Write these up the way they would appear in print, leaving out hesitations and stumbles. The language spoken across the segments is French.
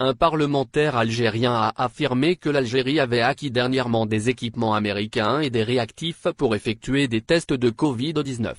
Un parlementaire algérien a affirmé que l'Algérie avait acquis dernièrement des équipements américains et des réactifs pour effectuer des tests de Covid-19.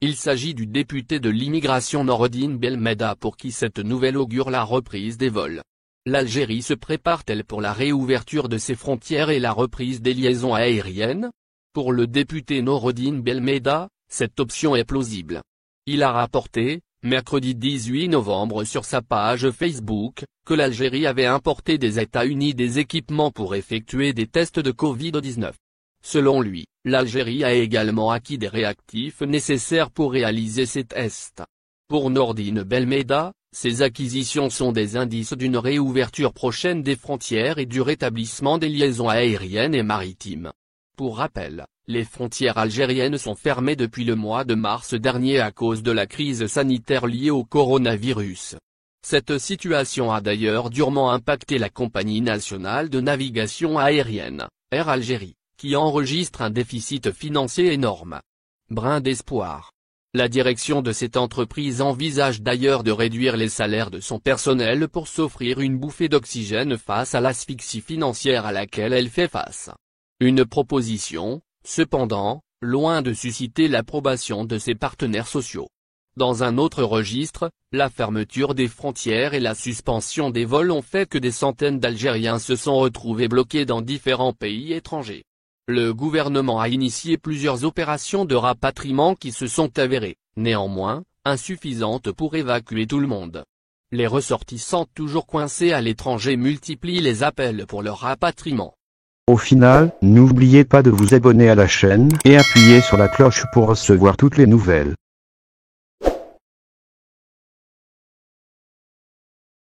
Il s'agit du député de l'immigration Noreddine Belmeda pour qui cette nouvelle augure la reprise des vols. L'Algérie se prépare-t-elle pour la réouverture de ses frontières et la reprise des liaisons aériennes? Pour le député Noreddine Belmeda, cette option est plausible. Il a rapporté, mercredi 18 novembre sur sa page Facebook, que l'Algérie avait importé des États-Unis des équipements pour effectuer des tests de Covid-19. Selon lui, l'Algérie a également acquis des réactifs nécessaires pour réaliser ces tests. Pour Noreddine Belmeda, ces acquisitions sont des indices d'une réouverture prochaine des frontières et du rétablissement des liaisons aériennes et maritimes. Pour rappel, les frontières algériennes sont fermées depuis le mois de mars dernier à cause de la crise sanitaire liée au coronavirus. Cette situation a d'ailleurs durement impacté la compagnie nationale de navigation aérienne, Air Algérie, qui enregistre un déficit financier énorme. Brin d'espoir. La direction de cette entreprise envisage d'ailleurs de réduire les salaires de son personnel pour s'offrir une bouffée d'oxygène face à l'asphyxie financière à laquelle elle fait face. Une proposition, cependant, loin de susciter l'approbation de ses partenaires sociaux. Dans un autre registre, la fermeture des frontières et la suspension des vols ont fait que des centaines d'Algériens se sont retrouvés bloqués dans différents pays étrangers. Le gouvernement a initié plusieurs opérations de rapatriement qui se sont avérées, néanmoins, insuffisantes pour évacuer tout le monde. Les ressortissants toujours coincés à l'étranger multiplient les appels pour leur rapatriement. Au final, n'oubliez pas de vous abonner à la chaîne et appuyer sur la cloche pour recevoir toutes les nouvelles.